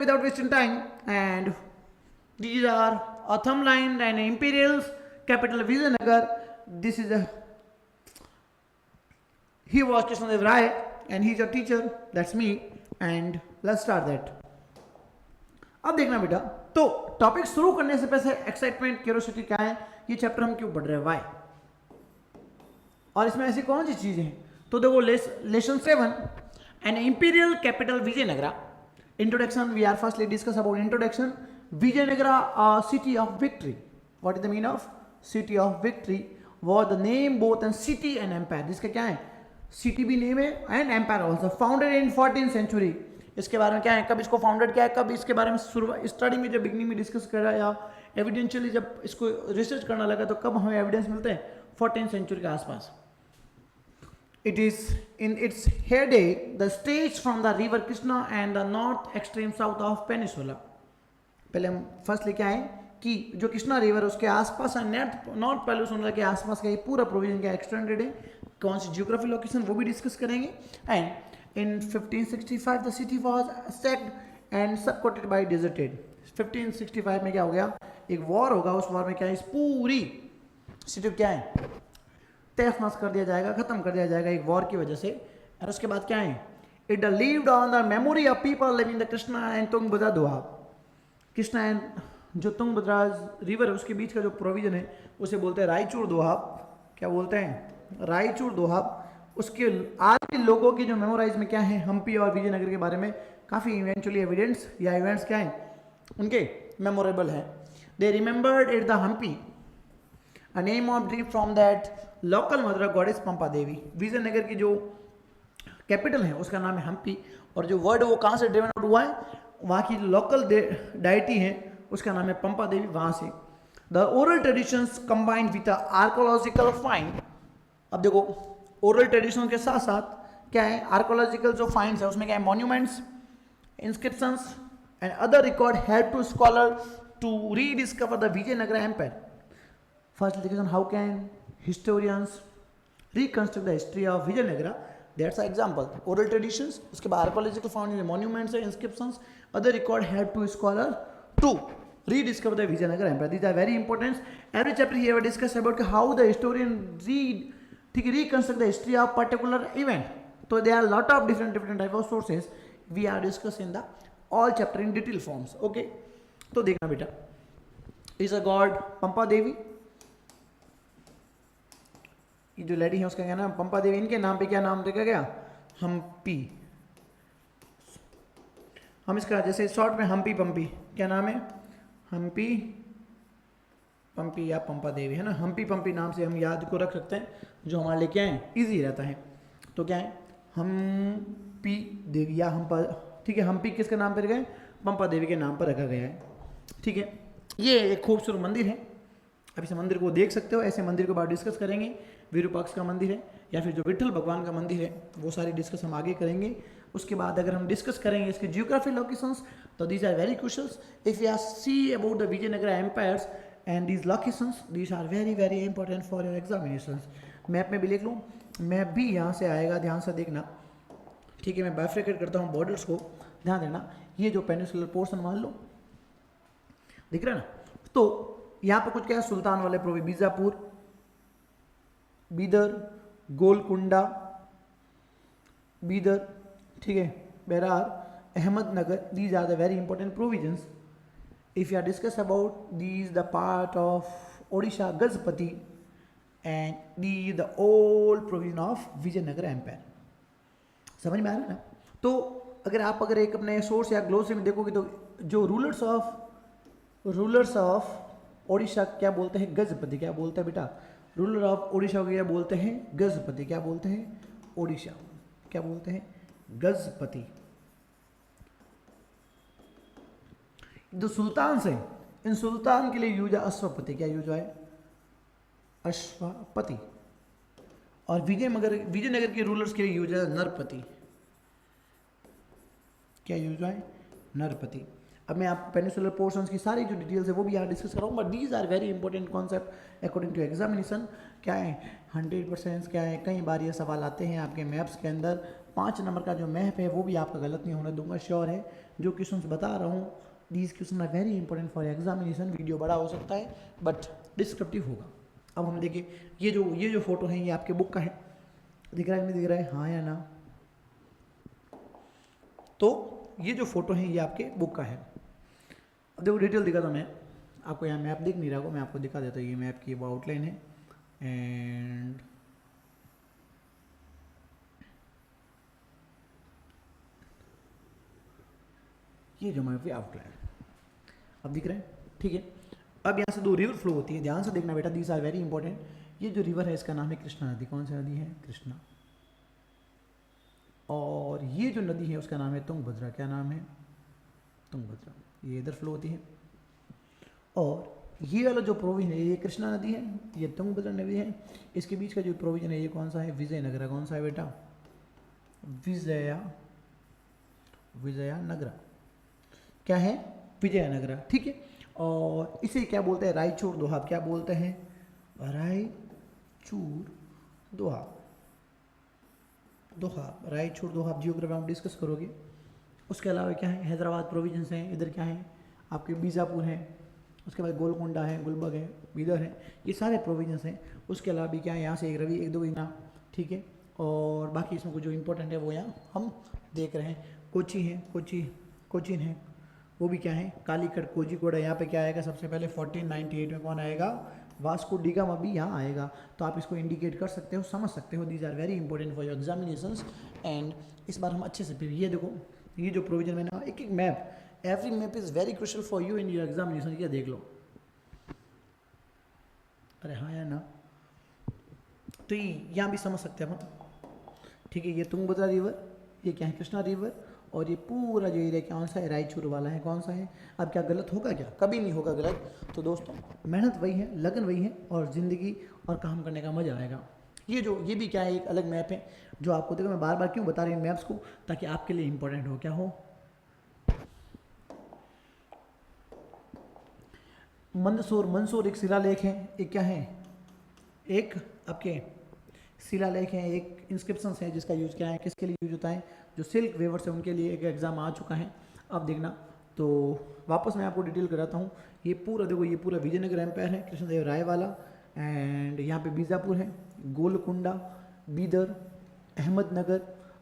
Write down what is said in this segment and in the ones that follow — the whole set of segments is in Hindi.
without wasting time, and these are a thumb line and imperials capital Vijayanagar. This is a he was Krishnadev Rai and he's your teacher, that's me, and let's start that. अब देखना बेटा, तो टॉपिक शुरू करने से पहले एक्साइटमेंट क्यूरियोसिटी क्या है, ये चैप्टर हम क्यों पढ़ रहे हैं, वाई, और इसमें ऐसी कौन सी चीजें हैं. तो देखो lesson 7 an imperial capital Vijayanagara. Introduction, we are firstly discuss about introduction. Vijayanagara city of victory. What is the mean of city of victory? Was the name both and city and empire. जिसका क्या है, सिटी भी नेम है and empire also. Founded in 14th century. इसके बारे में क्या है, कब इसको फाउंडेड किया है, कब इसके बारे में स्टार्टिंग में जब बिगनिंग में डिस्कस करा या एविडेंशियली जब इसको रिसर्च करना लगा तो कब हमें एविडेंस मिलते हैं, 14th सेंचुरी के आसपास. It is in its heyday the stage from the river Krishna and the north extreme south of peninsula. पहले हम फर्स्ट लेके आए कि जो कृष्णा रिवर उसके आसपास नॉर्थ पेनिनसुला के आसपास का ये पूरा प्रोविजन क्या एक्सटेंडेड है, कौन सी जियोग्राफी लोकेशन वो भी डिस्कस करेंगे. And in 1565 the city was sacked and सबकोटेड बाय डिजर्टेड. 1565 में क्या हो गया, एक वॉर होगा, उस वॉर में क्या है, इस पूरी सिटी क्या है तहस नहस कर दिया जाएगा, खत्म कर दिया जाएगा एक वॉर की वजह से. और उसके बाद क्या है, it lived on the memory of people living the Krishna and Tungabhadra Doab. Krishna and जो तुंगभद्रा रिवर है उसके बीच का जो प्रोविजन है उसे बोलते हैं रायचूर दोआब. क्या बोलते हैं, रायचूर दोआब. उसके आज के लोगों की जो मेमोराइज में क्या है, हम्पी और विजयनगर के बारे में काफ़ी इवेंचुअली एविडेंस या इवेंट्स क्या हैं उनके मेमोरेबल हैं. They remembered it the Hampi, a name of dream from that local mother goddess Pampa Devi. Vijayanagara की जो कैपिटल है उसका नाम है हम्पी, और जो वर्ड वो कहाँ से ड्रिवन आउट हुआ है, वहाँ की लोकल डाइटी है उसका नाम है पंपा देवी, वहाँ से. The oral traditions combined with archaeological find. अब देखो ओरल ट्रेडिशन के साथ साथ क्या है, आर्कोलॉजिकल जो फाइंड्स है उसमें क्या है, monuments, inscriptions and other record help to scholar to rediscover the Vijayanagar empire. First education, how can historians reconstruct the history of Vijayanagara? That's an example. Oral traditions, उसके बाद archaeological findings, monuments, inscriptions, other record help to scholar to rediscover the Vijayanagara empire. These are very important. Every chapter here we discuss about how the historian reconstruct the history of particular event. So there are a lot of different type of sources. We are discussing the all chapter in detail forms. Okay. तो देखना बेटा, is a god पंपा देवी. ये जो लेडी है उसका क्या नाम, पंपा देवी. इनके नाम पे क्या नाम देखा गया, हम्पी. हम इसका जैसे शॉर्ट में हम्पी पंपी, क्या नाम है, हम्पी पंपी या पंपा देवी, है ना. हम्पी पंपी नाम से हम याद को रख सकते हैं, जो हमारे लिए क्या है, इजी रहता है. तो क्या है, हम्पी देवी या हम्पा. ठीक है, हम्पी किसके नाम पर गए, पंपा देवी के नाम पर रखा गया है. ठीक है, ये एक खूबसूरत मंदिर है. अब इस मंदिर को देख सकते हो. ऐसे मंदिर के बाद डिस्कस करेंगे. विरूपाक्ष का मंदिर है या फिर जो विठल भगवान का मंदिर है, वो सारी डिस्कस हम आगे करेंगे. उसके बाद अगर हम डिस्कस करेंगे इसके जियोग्राफी लोकेशंस, तो these are very crucial. If you are see about the Vijayanagar empires and these locations, these are very very important for your examinations. Map में भी लिख लूँ, मैप भी यहाँ से आएगा, ध्यान से देखना. ठीक है, मैं बाइफरकेट करता हूँ बॉर्डर्स को, ध्यान देना. ये जो पेनिनसुलर पोर्शन मान लो, दिख रहा है ना. तो यहाँ पर कुछ क्या है, सुल्तान वाले प्रोविंस, बीजापुर, बीदर, गोलकुंडा, बीदर, ठीक है, Berar, Ahmednagar. These are the very important provisions. If you are discuss about these the part of Odisha, Gajapati, and the the old provision of Vijayanagar empire. समझ में आ रहा है ना. तो अगर एक अपने सोर्स या ग्लोसरी में देखोगे तो जो रूलर्स ऑफ ओडिशा क्या बोलते हैं, गजपति. क्या बोलते हैं बेटा, रूलर ऑफ ओडिशा को क्या बोलते हैं, गजपति. क्या बोलते हैं, ओडिशा क्या बोलते हैं, गजपति. जो सुल्तान से, इन सुल्तान के लिए यूज है अश्वपति. क्या यूज है, अश्वपति. और विजयनगर के रूलर्स के लिए यूज है नरपति. क्या यूज है, नरपति. अब मैं आपको पेनिनसुलर पोर्शंस की सारी जो डिटेल्स है वो भी यहाँ डिस्कस करूँगा, but these are very important concept according to examination. क्या है 100% क्या है, कई बार ये सवाल आते हैं आपके मैप्स के अंदर, 5 नंबर का जो मैप है वो भी आपका गलत नहीं होने दूंगा, श्योर है। जो क्वेश्चन बता रहा हूँ these question are very important for examination. Video बड़ा हो सकता है बट डिस्क्रिप्टिव होगा। अब हम देखिए ये जो फोटो है ये आपके बुक का है, दिख रहा है नहीं दिख रहा है, हाँ या ना? तो ये जो फोटो है ये आपके बुक का है। अब देखो डिटेल दिखा था मैं आपको, यहाँ मैप दिख नहीं रहा हो, मैं आपको दिखा देता हूँ। ये मैप की वो आउटलाइन है एंड ये जो मैप की आउटलाइन अब दिख रहा है, ठीक है। अब यहाँ से 2 रिवर फ्लो होती है, ध्यान से देखना बेटा, दीज आर वेरी इंपॉर्टेंट। ये जो रिवर है इसका नाम है कृष्णा नदी। कौन सी नदी है? कृष्णा। और ये जो नदी है उसका नाम है तुंगभद्रा। क्या नाम है? तुंगभद्रा। ये इधर फ्लो होती है। और ये वाला जो प्रोविजन है ये कृष्णा नदी है, ये तुंगभद्रा नदी है। इसके बीच का जो प्रोविजन है ये कौन सा है? विजयनगरा। कौन सा है बेटा? विजयनगरा। क्या है? विजयनगरा, ठीक है। और इसे क्या बोलते हैं? रायचूर दोहाब। क्या बोलते हैं? रायचूर दोहाब। रायचूर दोहाब जियोग्राफी आप डिस्कस करोगे। उसके अलावा क्या है? हैदराबाद प्रोविजंस हैं। इधर क्या है? आपके बीजापुर है, उसके बाद गोलकोंडा है, गुलबर्ग है, बीदर है, ये सारे प्रोविजंस हैं। उसके अलावा भी क्या है? यहाँ से एक रवि, एक दो इना, ठीक है। और बाकी इसमें कुछ जो इंपॉर्टेंट है वो यहाँ हम देख रहे हैं। कोची है, कोचीन है, वो भी क्या है? कालीकट, कोझिकोड है। यहाँ पे क्या आएगा? सबसे पहले 1498 में कौन आएगा? वास्को डी गामा भी यहाँ आएगा। तो आप इसको इंडिकेट कर सकते हो, समझ सकते हो। These are very important for your examinations. And इस बार हम अच्छे से फिर ये देखो, ये जो प्रोविजन मैंने एक एक map, every map is very crucial for you in your examination. ये देख लो, अरे हाँ या ना? तो यहाँ भी समझ सकते हैं हम, ठीक है। ये तुंगभद्रा रिवर, ये क्या है? कृष्णा रिवर। और ये पूरा जो एरिया कौन सा है? रायचूर वाला है। कौन सा है? अब क्या गलत होगा? क्या कभी नहीं होगा गलत। तो दोस्तों मेहनत वही है, लगन वही है, और ज़िंदगी और काम करने का मज़ा आएगा। ये भी क्या है? एक अलग मैप है जो आपको, देखो मैं बार बार क्यों बता रही हूँ मैप्स को, ताकि आपके लिए इंपॉर्टेंट हो। क्या हो? मंदसौर एक शिलालेख है। एक क्या है? एक आपके शिलालेख है, एक इंस्क्रिप्शन है जिसका यूज़ क्या है, किसके लिए यूज होता है? जो सिल्क वेवर्स है उनके लिए एक एग्जाम आ चुका है। अब देखना, तो वापस मैं आपको डिटेल कराता हूँ। ये पूरा देखो, ये पूरा विजयनगर एम्पायर है, कृष्णदेव राय वाला। एंड यहाँ पे बीजापुर है, गोलकुंडा, बीदर, अहमदनगर,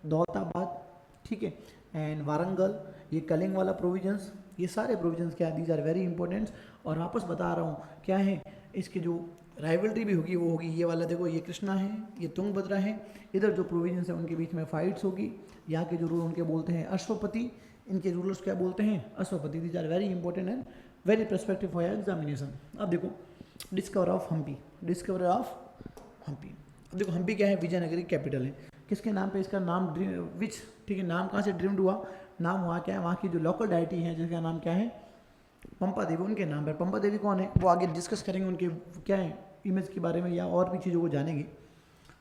दौलताबाद, ठीक है, एंड वारंगल, ये कलिंग वाला प्रोविजंस। ये सारे प्रोविजंस क्या है? These are very important. और वापस बता रहा हूँ क्या है, इसकी जो राइवल्टी भी होगी वो होगी ये वाला, देखो ये कृष्णा है, ये तुंगभद्रा है। इधर जो प्रोविजंस है उनके बीच में फाइट्स होगी। यहाँ के जो रूल उनके बोलते हैं अश्वपति, इनके रूलर्स क्या बोलते हैं? Ashwapati. These are very important and very perspective for examination. अब देखो डिस्कवर ऑफ हम्पी। अब देखो हम्पी क्या है? विजयनगरी कैपिटल है। किसके नाम पे इसका नाम विच, ठीक है, नाम कहाँ से ड्रीम्ड हुआ? नाम हुआ क्या है? वहाँ की जो लोकल डायटी है जिसका नाम क्या है? पंपा देवी, उनके नाम पर। पंपा देवी कौन है? वो आगे डिस्कस करेंगे उनके क्या है इमेज के बारे में, या और भी चीज़ों को जानेंगे।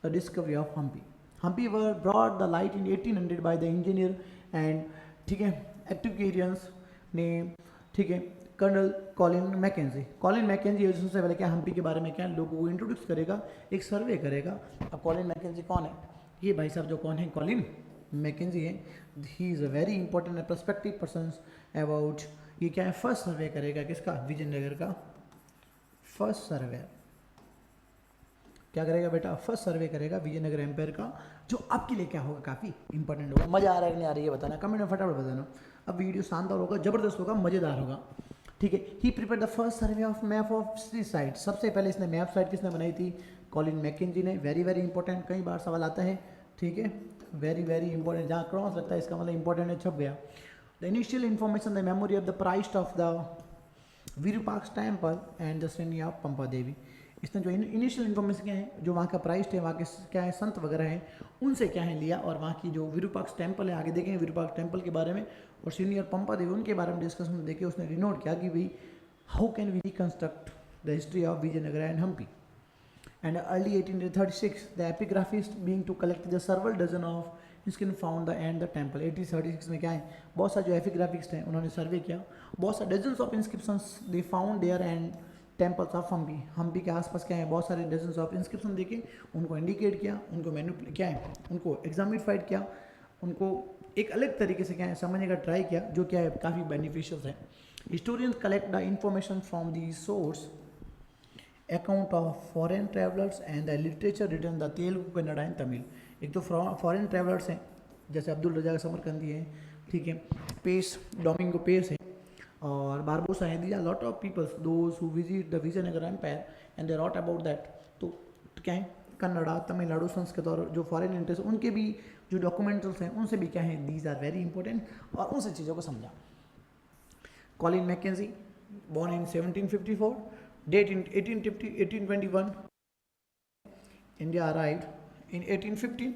The discovery of Hampi were brought the light in 1800 by the engineer and, ठीक है, एक्टिवियंस ने, ठीक है, कर्नल कॉलिन मैकेंजी सबसे पहले क्या हम्पी के बारे में क्या लोगों को इंट्रोड्यूस करेगा, एक सर्वे करेगा। अब कॉलिन मैकेंजी कौन है? ये भाई साहब जो कौन है? कॉलिन मैकेंजी है। He is a very important perspective person about, ये क्या है? फर्स्ट सर्वे करेगा किसका? विजयनगर का फर्स्ट सर्वे। क्या करेगा बेटा? फर्स्ट सर्वे करेगा विजयनगर एम्पायर का, जो आपके लिए क्या होगा? काफ़ी इंपॉर्टेंट होगा। मज़ा आ रहा है कि नहीं आ रही है बताना, कमेंट में फटाफट बताना। अब वीडियो शानदार होगा, जबरदस्त होगा, मज़ेदार होगा, ठीक है। He prepare the first survey of map of सी साइट। सबसे पहले इसने मैप साइट किसने बनाई थी? कॉलिन मैकेंजी ने। वेरी वेरी इंपॉर्टेंट, कई बार सवाल आता है, ठीक है, वेरी वेरी इंपॉर्टेंट। जहाँ क्रॉस लगता है इसका मतलब इंपॉर्टेंट है, छप गया। The initial information, the memory of the priest of the Virupaksha temple and the shrine of Pampa Devi. इसने जो इनिशियल इन्फॉर्मेशन क्या है, जो वहाँ का प्राइस्ट है, वहाँ के क्या है संत वगैरह हैं, उनसे क्या है लिया, और वहाँ की जो विरूपाक्ष टेम्पल है, आगे देखेंगे विरूपाक्ष टेम्पल के बारे में, और सीनियर पंपा देवी उनके बारे में डिस्कशन में देखे। उसने रिनोट किया कि भाई how can we reconstruct the history of Vijayanagara and Hampi. And early 1836 the epigraphist being to collect the several dozen of इसकिन found the and the temple. 1836 में क्या है, बहुत सारे जो एपिग्राफिस्ट हैं उन्होंने सर्वे किया, बहुत सारे dozens of inscriptions they found there and temples of Hampi के आसपास क्या है, बहुत सारे डजन्स ऑफ इंस्क्रिप्शन देखे, उनको इंडिकेट किया, उनको क्या है, उनको एग्जामिफाइड किया। उनको एक अलग तरीके से क्या है समझने का ट्राई किया, जो क्या है काफ़ी बेनिफिशियल है। Historians collect the information from the source account of foreign travellers and the literature written the Telugu Kannada and Tamil. एक तो फॉरेन ट्रैवलर्स हैं जैसे अब्दुल रज़ाक समरकंदी हैं, ठीक है, पेस डोमिंगो पेस है और बारबोसा है। These are lot of peoples those who visit the Vijayanagar empire and they wrote about that. तो क्या है कन्नड़ा तमिलनाडु संस्कृत और जो फॉरेन इंटरेस्ट उनके भी जो डॉक्यूमेंट्स हैं उनसे भी क्या है दीज आर वेरी इंपॉर्टेंट और उनसे चीज़ों को समझा। Colin McKenzie born in 1754, date in 1821, India arrived in 1815.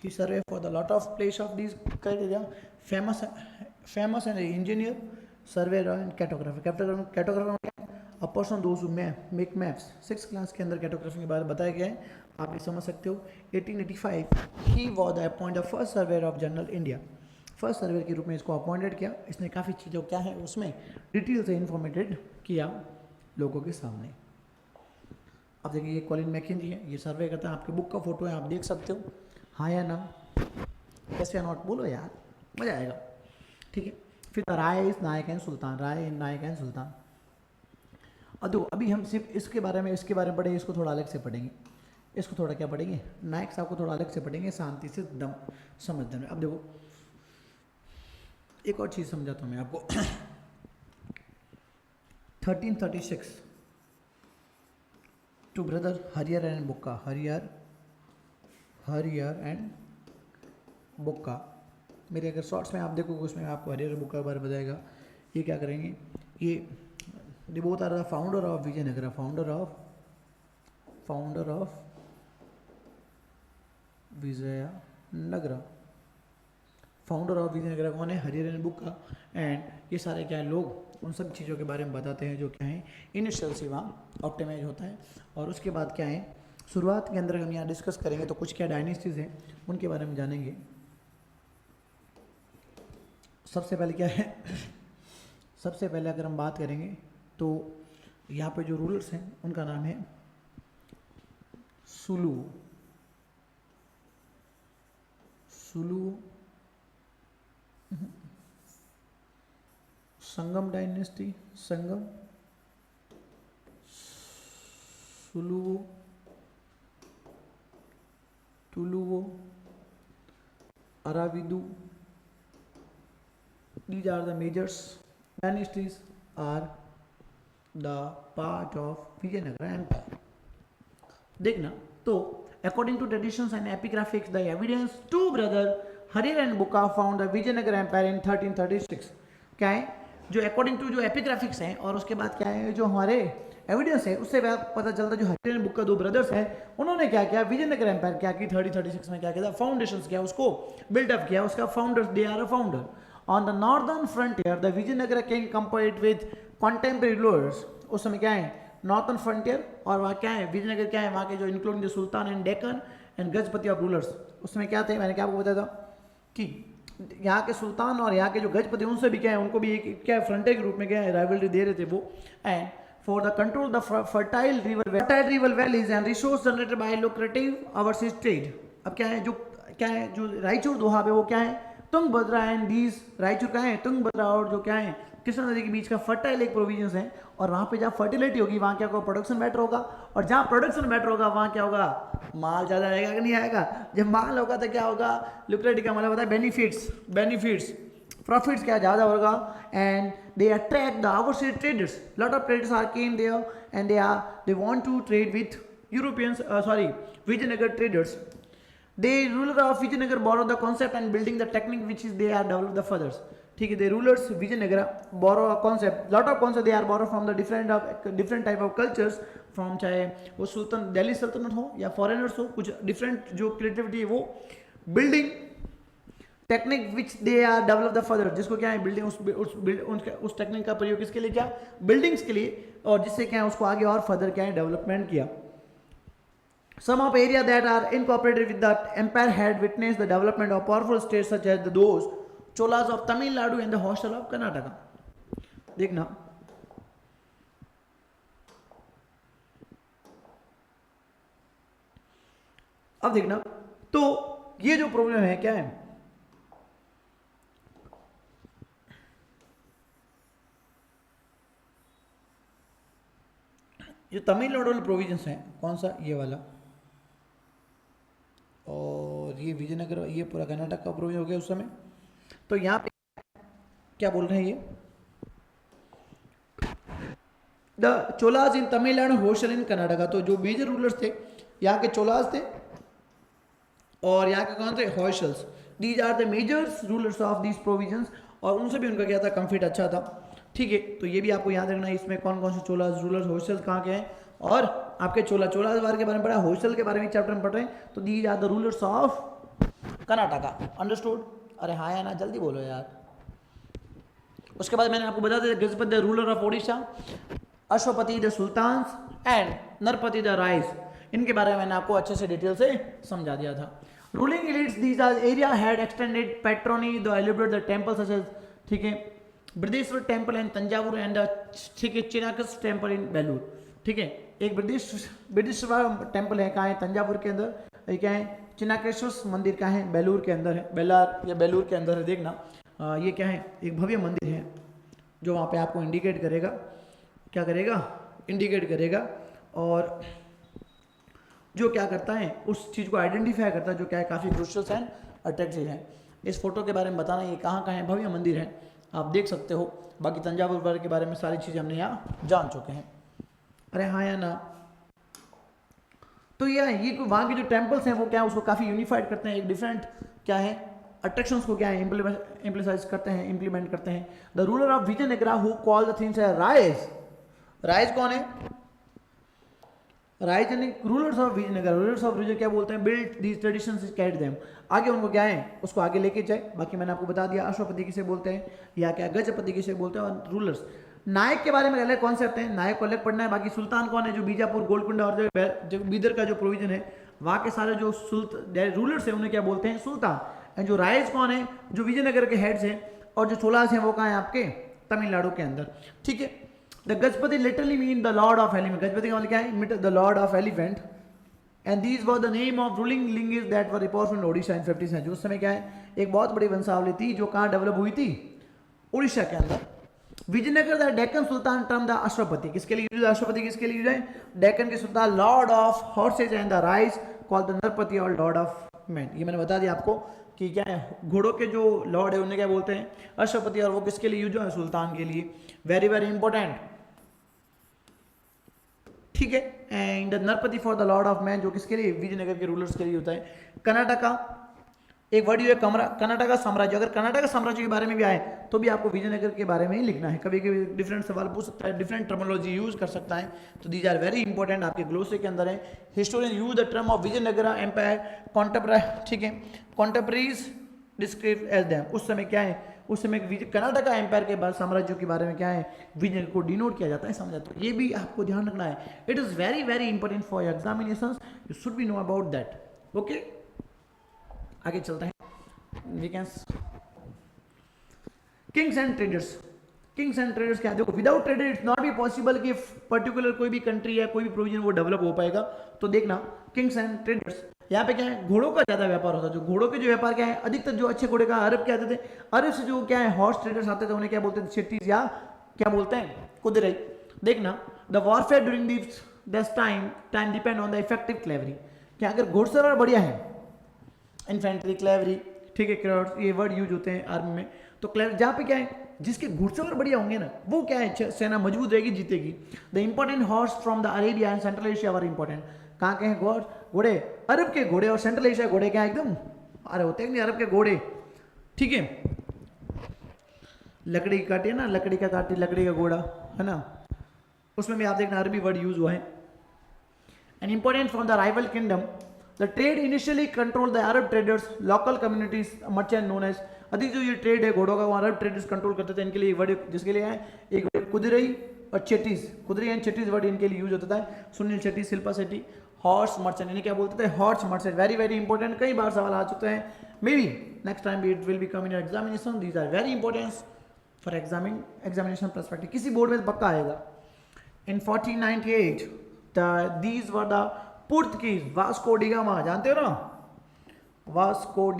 He surveyed for the lot of place of these criteria. Famous and engineer, surveyor and cartographer. Cartographer a person those who make maps. 6th class के अंदर cartography के बारे में बताया गया है, आप ये समझ सकते हो। 1885 he was the appointed first surveyor of general India. First surveyor के रूप में इसको अपॉइंटेड किया। इसने काफ़ी चीज़ों क्या है उसमें डिटेल से इन्फॉर्मेटेड किया लोगों के सामने। अब देखिए ये कॉलिन मैकेंजी है, ये सर्वे करता है, आपके बुक का फोटो है, आप देख सकते हो, हाँ या ना, कैसे या नॉट बोलो यार, मज़ा आएगा, ठीक है। फिर राय इस नायक and sultan, Rai Nayak and sultan. अब देखो अभी हम सिर्फ इसके बारे में पढ़ेंगे, इसको थोड़ा अलग से पढ़ेंगे, इसको थोड़ा क्या पढ़ेंगे नायक साहब को थोड़ा अलग से पढ़ेंगे, शांति से दम समझने में। अब देखो एक और चीज़ समझाता हूँ मैं आपको। 1336 टू ब्रदर हरियर एंड बुक्का, हरियर एंड बुक्का। मेरे अगर शॉर्ट्स में आप देखोगे उसमें आपको हरियर एंड बुक्का के बारे में बताएगा। ये क्या करेंगे, ये both are the founder of Vijayanagara, founder of Vijayanagara. Founder of Vijayanagara कौन है, हरियर एंड बुक्का। एंड ये सारे क्या है लोग उन सब चीज़ों के बारे में बताते हैं जो क्या है इनिशियल से वहाँ ऑप्टिमाइज होता है। और उसके बाद क्या है शुरुआत के अंदर हम यहाँ डिस्कस करेंगे तो कुछ क्या डायनेस्टीज हैं उनके बारे में जानेंगे। सबसे पहले क्या है, सबसे पहले अगर हम बात करेंगे तो यहाँ पे जो रूलर्स हैं उनका नाम है सुलू Sangama dynasty, Saluva, Tuluva, Aravidu. These are the major dynasties are the part of Vijayanagara Empire. देखना तो according to traditions and epigraphics, the evidence two brother Harihara and Bukka found the Vijayanagar empire in 1336। क्या है जो अकॉर्डिंग टू जो एपिग्राफिक्स हैं और उसके बाद क्या है जो हमारे एविडेंस है उससे पता चलता है जो हरियर एंड बुक्का दो ब्रदर्स हैं उन्होंने क्या किया विजयनगर एम्पायर क्या की 1336 में क्या किया फाउंडेशंस किया, उसको बिल्डअप किया, उसका founders they are a founder. On the northern frontier the Vijayanagar king compared with contemporary rulers. उस समय क्या है नॉर्थन फ्रंटियर और वहाँ क्या है विजयनगर क्या है वहाँ के जो including the sultan and Deccan and Gajapati of rulers. उसमें क्या थे मैंने क्या आपको बताया था कि यहाँ के सुल्तान और यहाँ के जो गजपति उनसे भी क्या है उनको भी एक क्या है फ्रंटियर के रूप में क्या है राइवलरी दे रहे थे वो। And for the control the fertile river valleys and resource generated by lucrative overseas trade. अब क्या है जो रायचूर दोहा पे वो क्या है तुंगभद्रा एंड दीज रायचूर का है तुंगभद्रा और जो क्या है कृष्णा नदी के बीच का फर्टाइल एक प्रोविजंस है और वहाँ पे जहाँ फर्टिलिटी होगी वहाँ क्या होगा प्रोडक्शन बेटर होगा और जहाँ प्रोडक्शन बेटर होगा वहाँ क्या होगा माल ज़्यादा आएगा कि नहीं आएगा। जब माल होगा तो क्या होगा लुक्रेटिव का मतलब होता है बेनिफिट्स प्रॉफिट्स क्या ज़्यादा होगा। And they attract the overseas traders, lot of traders are came there and they want to trade with Europeans Vijayanagar traders. The ruler of Vijayanagar borrowed the concept and building the technique which is they are developed the furthers. ठीक है, the rulers Vijayanagar borrow a concept, lot of concept they are borrow from the different type of cultures from चाहे वो सुल्तान दिल्ली सल्तनत हो या फॉरेनर्स हो कुछ डिफरेंट जो क्रिएटिविटी है वो building technique which they are develop the further जिसको क्या है बिल्डिंग उस टेक्निक का प्रयोग किसके लिए क्या बिल्डिंग्स के लिए और जिससे क्या है उसको आगे और फर्दर क्या है डेवलपमेंट किया। Some of area that are incorporated with the empire had witnessed the development of powerful states such as those Cholas of Tamil Nadu and the Hostel of Karnataka. देखना अब देखना तो ये जो प्रॉब्लम है क्या है जो तमिलनाडु प्रोविजंस हैं, कौन सा, ये वाला, और ये विजयनगर, ये पूरा कर्नाटक का प्रोविजन हो गया उस समय। तो यहाँ पे क्या बोल रहे हैं ये, द चोलाज इन तमिलनाडु होशल इन कर्नाटका। तो जो मेजर रूलर्स थे यहाँ के चोलाज थे और यहाँ के कौन थे, Hoysalas. These are the majors rulers of these provinces, और उनसे भी उनका क्या था, कंफिट अच्छा था। ठीक है, तो ये भी आपको याद रखना है, इसमें कौन कौन से चोलाज रूलर्स होशल्स कहाँ के हैं, और आपके चोलाज वार के बारे में पढ़ा, होशल के बारे में चैप्टर में पढ़ रहे हैं। तो these are the rulers of Karnataka, understood. अरे हाँ या ना, जल्दी बोलो यार। उसके बाद मैंने आपको बता दिया Gajapati the ruler of Odisha, Ashwapati the sultans and Narapati the Rayas, इनके बारे में मैंने आपको अच्छे से डिटेल से समझा दिया था। Ruling elites these are area had extended patronage the elaborate the temple such as, ठीक है, Brihadeshwara temple in Thanjavur and, ठीक है, चिनाकस टेंपल इन बेलूर। ठीक है, एक बृहदेश्वर टेंपल है, कहाँ है, तंजावुर के अंदर, ये क्या है, चिनाकेश्वर मंदिर कहाँ है, बेलूर के अंदर है, बेलार या बेलूर के अंदर है। देखना ये क्या है, एक भव्य मंदिर है जो वहाँ पे आपको इंडिकेट करेगा, क्या करेगा, इंडिकेट करेगा, और जो क्या करता है, उस चीज़ को आइडेंटिफाई करता है, जो क्या है, काफ़ी क्रूशियल एंड अट्रैक्टिव है। इस फोटो के बारे में बताना ये कहाँ है, भव्य मंदिर है, आप देख सकते हो। बाकी तंजावुर के बारे में सारी चीज़ें हमने यहाँ जान चुके हैं। अरे हाँ या ना। तो ये वहाँ के जो टेम्पल्स हैं वो क्या है, उसको काफ़ी यूनिफाइड करते हैं, एक डिफरेंट क्या है, अट्रैक्शंस को क्या है, इम्प्लिसाइज करते हैं, इम्प्लीमेंट करते हैं। The ruler of Vijayanagara who call the things Rayas, Rayas कौन है, राइज यानी rulers of Vijayanagar, rulers of Vijay क्या बोलते हैं, build these traditions carried them, आगे उनको क्या है, उसको आगे लेके जाए। बाकी मैंने आपको बता दिया अश्वपति किसे बोलते हैं, या क्या गजपति किसे बोलते हैं, और रूलर्स। नायक के बारे में अलग कॉन्सेप्ट है, नायक को अलग पढ़ना है। बाकी सुल्तान कौन है, जो बीजापुर, गोलकुंडा और जो बीदर का जो प्रोविजन है, वहाँ के सारे जो रूलर्स हैं उन्हें क्या बोलते हैं, सुल्तान। एंड जो राइज कौन है, जो विजयनगर के हेड्स हैं, और जो चोलास हैं वो कहाँ है, आपके तमिलनाडु के अंदर। ठीक है, the Gajapati literally mean the lord of elephant, Gajapati का मतलब क्या है, the lord of elephant. And these were the name of ruling lineage that were report in Odisha in 50 century. उस समय क्या है, एक बहुत बड़ी वंशावली थी जो कहाँ डेवलप हुई थी, उड़ीसा के अंदर। Vijayanagar the Deccan sultan term the Ashwapati, किसके लिए यूज, अश्वपति किसके लिए यूज है, डेक्कन के सुल्तान, lord of horses and the Rayas called the Narapati और लॉर्ड ऑफ मैन। ये मैंने बता दिया आपको कि क्या है, घोड़ों के जो लॉर्ड है उन्हें क्या बोलते हैं, अश्वपति, और वो किसके लिए यूज है, सुल्तान के लिए। Very very important. ठीक है, and Narapati for the lord of man, जो किसके लिए, विजयनगर के रूलर्स के लिए होता है। कर्नाटका, एक वर्ड ये कर्नाटका साम्राज्य, अगर कर्नाटका साम्राज्य के बारे में भी आए तो भी आपको विजयनगर के बारे में ही लिखना है। कभी कभी डिफरेंट सवाल पूछ सकता है, डिफरेंट टर्मिनोलॉजी यूज कर सकता है, तो दीज आर वेरी इंपॉर्टेंट, आपके ग्लोसरी के अंदर है। Historian use the term of Vijayanagar empire contemporary, ठीक है, कॉन्टेम्पररीज डिस्क्राइब एज देम। उस समय क्या है, उस समय कर्नाटका एम्पायर के बाद साम्राज्यों के बारे में क्या है, विजयनगर को डिनोट किया जाता है, समझा। तो ये भी आपको ध्यान रखना है, it is very very important for examinations, you should be know about that. Okay, आगे चलते हैं। Kings and traders, Kings and traders क्या है, देखो without trader it's not be possible कि पर्टिकुलर कोई भी कंट्री या कोई भी प्रोविजन वो डेवलप हो पाएगा। तो देखना किंग्स एंड ट्रेडर्स, यहाँ पे क्या है, घोड़ों का ज्यादा व्यापार होता है। जो घोड़ों के जो व्यापार क्या है, अधिकतर जो अच्छे घोड़े का अरब के आते थे, अरब से जो क्या है हॉर्स ट्रेडर्स आते थे उन्हें क्या बोलते थे, चेट्टीज या क्या बोलते हैं, कुदिरे। देखना the warfare during this time depend on the effective cavalry, क्या अगर घुड़सवार बढ़िया है, इन्फेंट्री, क्लेवरी, ठीक है, ये वर्ड यूज होते हैं आर्मी में। तो जहाँ पे क्या है, जिसके घुड़सवार बढ़िया होंगे ना, वो क्या है, सेना मजबूत रहेगी, जीतेगी। The important horse from the Arabia and central Asia were important, कहाँ के हैं घोड़े, अरब के घोड़े और सेंट्रल एशिया घोड़े क्या एकदम अरे होते हैं नहीं, अरब के घोड़े। ठीक है, लकड़ी की काटी है ना, लकड़ी का काटी, लकड़ी का घोड़ा है ना, उसमें भी आप देखना अरबी वर्ड यूज हुआ है। And important from the rival kingdom, the trade initially control the Arab traders, local communities, merchant known as. अधिक जो ये ट्रेड है घोड़ों का, वो अरब ट्रेडर्स कंट्रोल करते थे। इनके लिए वर्ड जिसके लिए है, एक कुदिरई और चेटीज, कुदिरई एंड चेटीज वर्ड इनके लिए यूज होता है। सुनील शेट्टी, शिल्पा शेट्टी, हॉर्स मर्चेंट, इन्हें क्या बोलते थे, horse merchant. Very very important, कई बार सवाल आ चुके हैं, may be next time it will be come in examination. These are very important for examination perspective, किसी बोर्ड में पक्का आएगा। In 1498 these were the Portuguese, Vasco da Gama, जानते हो ना, वास्को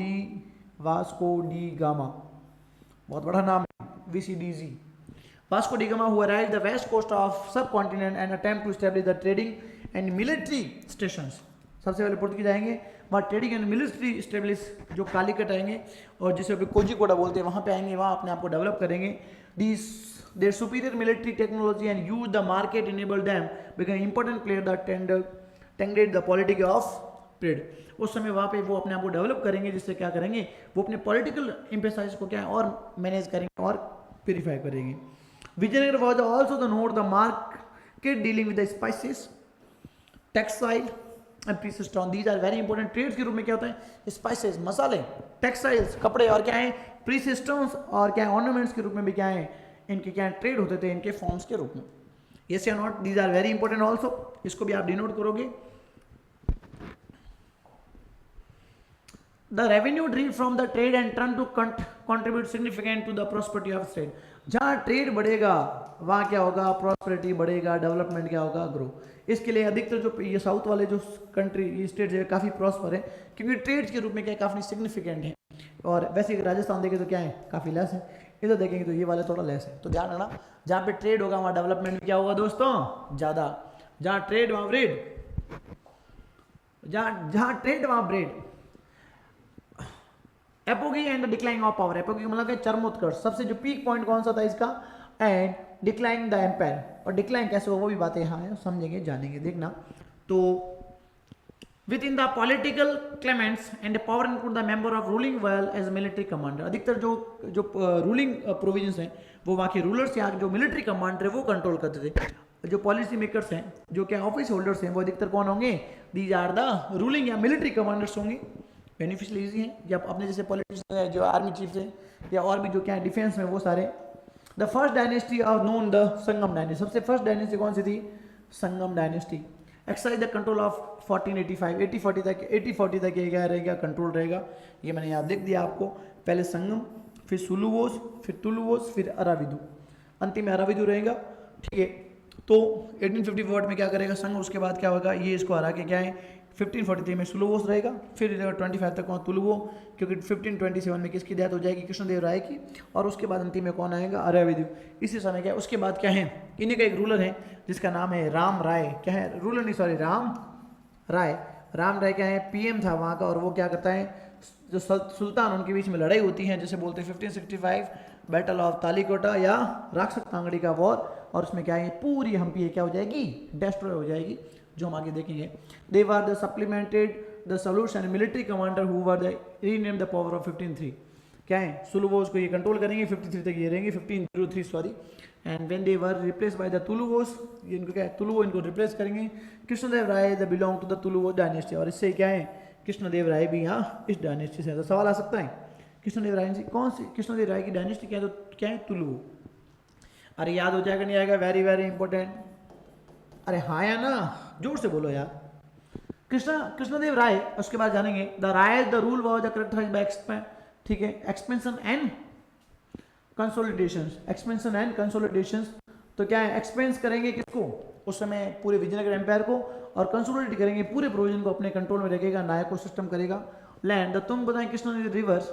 डी गामा, बहुत बड़ा नाम है, VCDG, Vasco da Gama who arrived the west coast of subcontinent and attempt to establish the trading and military stations. सबसे पहले पुर्तगीज आएंगे, वहाँ ट्रेडिंग एंड मिलिट्री स्टेब्लिश जो कालीकट आएंगे और जिसे अभी कोझिकोड बोलते हैं वहाँ पे आएंगे, वहाँ अपने आप को डेवलप करेंगे। These their superior military technology and use the market enable them become important player the tended the politics of trade. उस समय वहाँ पे वो अपने आप को डेवलप करेंगे, जिससे क्या करेंगे वो अपने पॉलिटिकल एम्फेसाइज को क्या है और मैनेज करेंगे और प्योरीफाई करेंगे। Vijayanagar was also the note the market dealing with the spices, textile and precious stone. These are very important trades के रूप में क्या होता है, स्पाइसेस मसाले, टेक्सटाइल्स कपड़े और क्या है प्रीशियस स्टोन्स और क्या है ऑर्नामेंट्स के रूप में भी क्या है इनके क्या ट्रेड होते थे इनके फॉर्म्स के रूप में। यस या not, these are very important also, इसको भी आप डिनोट करोगे। The revenue derived from the trade and turn to contribute significant to the prosperity of state। जहाँ ट्रेड बढ़ेगा वहाँ क्या होगा, प्रॉस्पेरिटी बढ़ेगा, डेवलपमेंट क्या होगा, ग्रो। इसके लिए अधिकतर जो ये साउथ वाले जो कंट्री ये स्टेट जो है काफ़ी प्रॉस्पर है क्योंकि ट्रेड्स के रूप में क्या काफ़ी सिग्निफिकेंट है। और वैसे राजस्थान देखें तो क्या है काफ़ी लेस है, इधर देखेंगे तो ये वाला थोड़ा लेस है। तो ध्यान रखना जहाँ पे ट्रेड होगा वहाँ डेवलपमेंट क्या होगा दोस्तों ज़्यादा। जहाँ ट्रेड वहाँ ब्रेड, जहाँ ट्रेड वहाँ bread. Apogee and the decline of power, apogee मतलब चरमोत्कर्ष, सबसे जो पीक पॉइंट कौन सा था इसका, एंड डिक्लाइन द एम्पायर। और डिक्लाइन कैसे हो वो भी बातें यहाँ है, समझेंगे जानेंगे देखना। तो with in the political claimants and power include the member of ruling well as military commander. अधिकतर जो रूलिंग प्रोविजंस हैं वो वहाँ के रूलर्स या जो मिलिट्री कमांडर है वो कंट्रोल करते थे। जो पॉलिसी मेकर्स हैं जो क्या ऑफिस होल्डर्स हैं वो अधिकतर कौन होंगे, दीज आर द रूलिंग या मिलिट्री कमांडर्स होंगे। बेनिफिशियल ईजी हैं या अपने जैसे पॉलिटिशियन जो आर्मी चीफ हैं या और भी जो क्या है डिफेंस में वो सारे। The first dynasty of known the Sangama dynasty, सबसे फर्स्ट डायनेस्टी कौन सी थी, Sangama dynasty. Exercise the control of 1485, 8040 तक ये क्या रहेगा, कंट्रोल रहेगा। ये मैंने यहाँ लिख दिया आपको, पहले संगम, फिर सुलुवोस, फिर तुलुवोस, फिर अराविदु, अंतिम में अराविदु रहेगा। ठीक है, तो 1854 में क्या करेगा संघ, उसके बाद क्या होगा ये इसको हरा के क्या है 1543 में सुलुवोस रहेगा, फिर 25 तक कौन तुलुवो, क्योंकि 1527 में किसकी डेथ हो जाएगी, कृष्णदेव राय की, और उसके बाद अंतिम में कौन आएगा, अराविदु। इसी समय क्या है उसके बाद क्या है, इन्हीं का एक रूलर है जिसका नाम है राम राय, क्या है रूलर नहीं सॉरी राम राय। राम राय क्या है पीएम था वहाँ का, और वो क्या करता है जो सुल्तान उनके बीच में लड़ाई होती है जैसे बोलते हैं 1565 बैटल ऑफ तालीकोटा या राक्षस तांगड़ी का वॉर, और उसमें क्या है पूरी हम्पी क्या हो जाएगी डिस्ट्रॉय हो जाएगी, जो हम आगे देखेंगे। They were the supplemented the solution military commander who were the rename the power of 1503, क्या है सुलुवोस को ये कंट्रोल करेंगे 53 तक ये रहेंगे 1503 sorry, and when they were replace by the Tuluvas, ये इनको क्या है तुलुवो इनको रिप्लेस करेंगे। Krishnadeva Raya the belong to the Tuluva dynasty, और इससे क्या है कृष्णदेव राय भी यहाँ इस डायनेस्टी से। तो सवाल आ सकता है कृष्णदेव राय जी कौन सी, कृष्णदेव राय की डायनेस्टी क्या है, तो क्या है तुलुवो। अरे याद हो जाएगा नहीं आएगा, वेरी वेरी इंपॉर्टेंट, अरे हाँ या ना जोर से बोलो यार। कृष्णदेव राय, उसके बाद जानेंगे the Rai the rule was characterized by expansion, ठीक है expansion and consolidations, expansion and consolidations. तो क्या है एक्सपेंस करेंगे किसको उस समय पूरे विजयनगर एम्पायर को, और कंसोलिडेट करेंगे पूरे प्रोविजन को अपने कंट्रोल में रखेगा, नायक को सिस्टम करेगा। लैंड तुम बताएं कृष्णा रिवर्स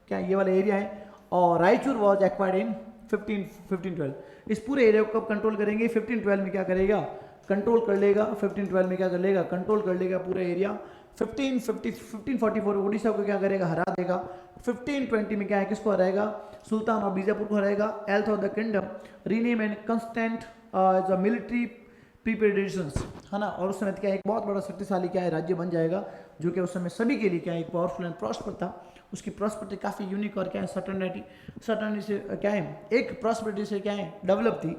क्या ये वाला एरिया है, और रायचूर वाज एक्वायर्ड इन 1512। इस पूरे एरिया को कब कंट्रोल करेंगे 1512 में क्या करेगा कंट्रोल कर लेगा, 1512 में क्या कर लेगा कंट्रोल कर लेगा पूरा एरिया। 1544 उड़ीसा को क्या करेगा हरा देगा। 1520 में क्या है किसको हराएगा सुल्तान और बीजापुर को हराएगा। Wealth of the kingdom rename and constant the military preparations, है ना, और उस समय क्या है एक बहुत बड़ा शक्तिशाली क्या है राज्य बन जाएगा, जो कि उस समय सभी के लिए क्या है एक पावरफुल एंड प्रॉस्पर था। उसकी प्रॉस्पेरिटी काफ़ी यूनिक और क्या है सर्टनिटी से क्या है एक प्रॉस्पेरिटी से क्या है डेवलप थी।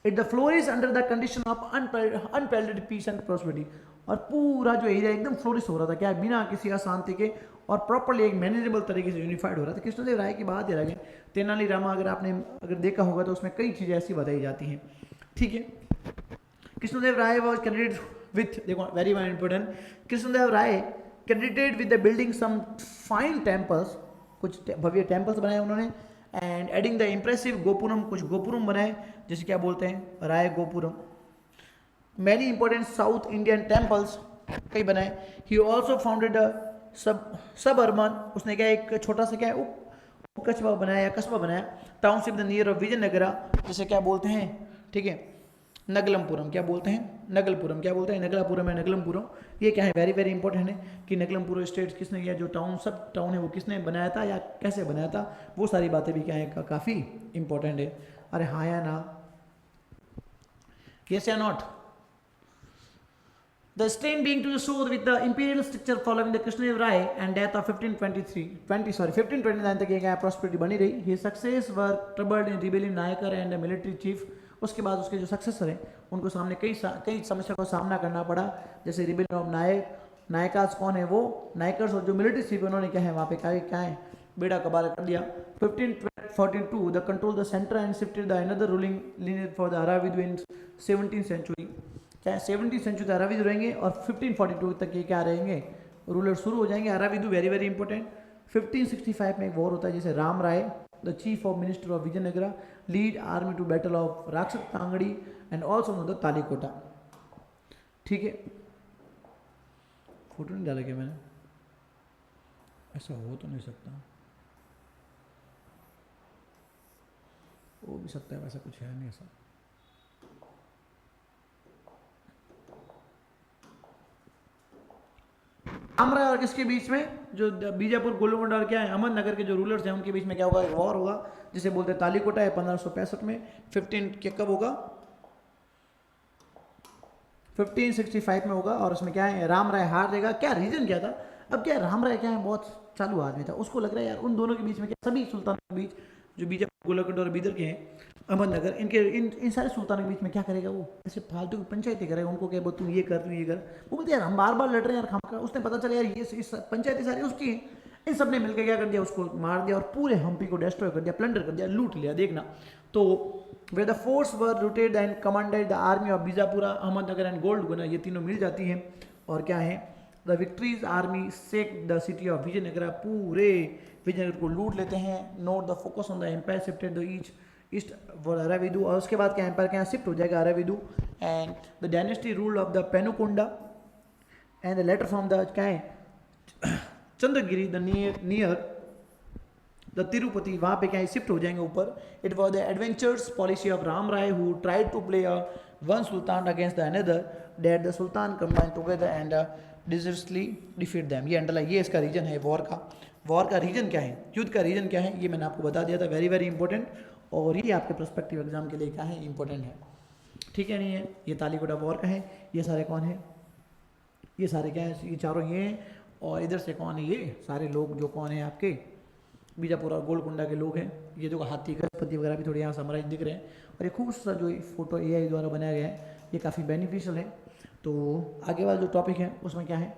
It the flourish under the condition of unparalleled peace and prosperity, और पूरा जो एरिया एकदम फ्लोरिश हो रहा था क्या है बिना किसी अशांति के, और प्रॉपर्ली एक मैनेजेबल तरीके से यूनिफाइड हो रहा था। कृष्णदेव राय की बात ही लगे, तेनाली रामा अगर देखा होगा तो उसमें कई चीज़ें ऐसी बताई जाती हैं, ठीक है। Krishnadeva Raya was candidate with, देखो very very important, Krishnadeva Raya candidate with the building some fine temples, कुछ भव्य टेम्पल्स बनाए उन्होंने, and adding the impressive gopuram, कुछ गोपुरम बनाए जैसे क्या बोलते हैं Raya gopuram. Many important South Indian temples कई बनाए। He also founded suburban, उसने क्या एक छोटा सा क्या है कस्बा बनाया या कस्बा बनाया, township the near of Vijayanagara, जैसे क्या बोलते हैं, ठीक है, नगलमपुरम, क्या बोलते हैं, नगलपुरम, क्या बोलते हैं, नगलापुरम है, नगलमपुरम। ये क्या है, वेरी वेरी इंपॉर्टेंट है कि नगलमपुरम स्टेट किसने किया, जो टाउन सब टाउन है वो किसने बनाया था या कैसे बनाया था, वो सारी बातें भी क्या है काफ़ी इंपॉर्टेंट है। अरे हाँ या ना, yes or not? The strain being to the south with the imperial structure following the Krishnadev and death of 1529 तक ये क्या prosperity बनी रही। His success were troubled in rebellion Naikar and military chief। उसके बाद उसके जो सक्सेसर हैं उनको सामने कई समस्या का सामना करना पड़ा, जैसे रिबेलियन ऑफ नायकास कौन है, वो नायकर्स, और जो मिलिट्री चीफ उन्होंने क्या है वहाँ पे क्या है बेड़ा कबार कर दिया। 1542 the control the centre and shifted the another ruling lineage for the Aravidu in 17th century. क्या 17th सेंचुरी तक अराविद रहेंगे और 1542 तक ये क्या रहेंगे, रूलर शुरू हो जाएंगे। Aravidu very very important. 1565 में एक वॉर होता है जिसे Rama Raya the chief of minister of Vijayanagara lead army to battle of Rakshasa Tangadi and also known the Talikota. ठीक है, फोटो नहीं डाला क्या मैंने, ऐसा हो तो नहीं सकता, हो भी सकता है, वैसा कुछ है नहीं ऐसा। रामराय और किसके बीच में, जो बीजापुर गोलकोंडा और क्या है अहमदनगर के जो रूलर्स हैं उनके बीच में क्या होगा, एक वॉर होगा जिसे बोलते हैं तालीकोटा है 1565 में। 15 कब होगा, 1565 में होगा, और उसमें क्या है राम राय हार देगा। क्या रीजन क्या था, अब क्या राम राय क्या है बहुत चालू आदमी था, उसको लग रहा है यार उन दोनों के बीच में क्या, सभी सुल्तानों के बीच जो बीजापुर गोलकोंडा और बीदर के हैं अहमदनगर, इनके इन सारे सुल्तानों के बीच में क्या करेगा वो, ऐसे फालतू की पंचायती करेगा, उनको क्या बोल तू ये कर तू ये कर, वो बोलते यार हम बार बार लड़ रहे हैं यार खामखा। उसने पता चला यार ये इस पंचायती सारी उसकी हैं, इन सब ने मिलकर क्या कर दिया, उसको मार दिया और पूरे हम्पी को डिस्ट्रॉय कर दिया, प्लंडर कर दिया, लूट लिया। देखना तो वे the force were routed and commanded the army of Bijapura Ahmednagar and gold, ये तीनों मिल जाती हैं और क्या है the victories army sack the city of Vijayanagara, पूरे विजयनगर को लूट लेते हैं। Note the focus on the empire shifted the east for Aravidu, और उसके बाद क्या एम्पायर क्या शिफ्ट हो जाएगा Aravidu, and the dynasty rule of the Penukonda and the letter from the क्या है Chandragiri the near the Tirupati, वहाँ पे क्या है शिफ्ट हो जाएंगे ऊपर। It was the adventurous policy of Rama Raya who tried to play one sultan against the another date the sultan combine together and disastrously defeat them. ये अंडरलाइन, ये इसका रीजन है वॉर का रीजन क्या है, युद्ध का रीजन क्या है, ये मैंने आपको बता दिया था, वेरी वेरी इंपॉर्टेंट, और ये आपके प्रोस्पेक्टिव एग्जाम के लिए क्या है इंपॉर्टेंट है। ठीक है, नहीं है, ये तालीकोटा वॉर का है, ये सारे कौन है, ये सारे क्या है, ये चारों ये हैं, और इधर से कौन है, ये सारे लोग जो कौन है आपके बीजापुर और गोलकुंडा के लोग हैं। ये जो हाथी गजपति वगैरह भी थोड़े यहाँ समराइज दिख रहे हैं, और ये खूबसूरत जो फोटो AI द्वारा बनाया गया है ये काफ़ी बेनिफिशियल है। तो आगे वाला जो टॉपिक है उसमें क्या है,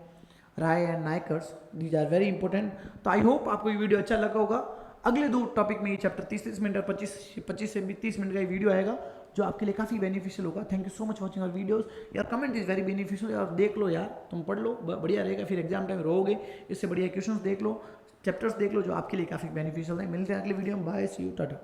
Raya and Nayakars, these are very important. तो आई होप आपको ये वीडियो अच्छा लगा होगा। अगले दो टॉपिक में ये चैप्टर 30 मिनट और 25 से 30 मिनट का ये वीडियो आएगा जो आपके लिए काफ़ी बेनिफिशियल होगा। Thank you so much watching our videos. यार कमेंट इज़ वेरी बेनिफिशियल, यार देख लो यार, तुम पढ़ लो, बढ़िया रहेगा, फिर एग्जाम टाइम रहोगे, इससे बढ़िया क्वेश्चंस देख लो, चैप्टर्स देख लो जो आपके लिए काफ़ी बेनिफिशियल है। मिलते हैं अगले वीडियो में, बाय, सी यू, टाटा।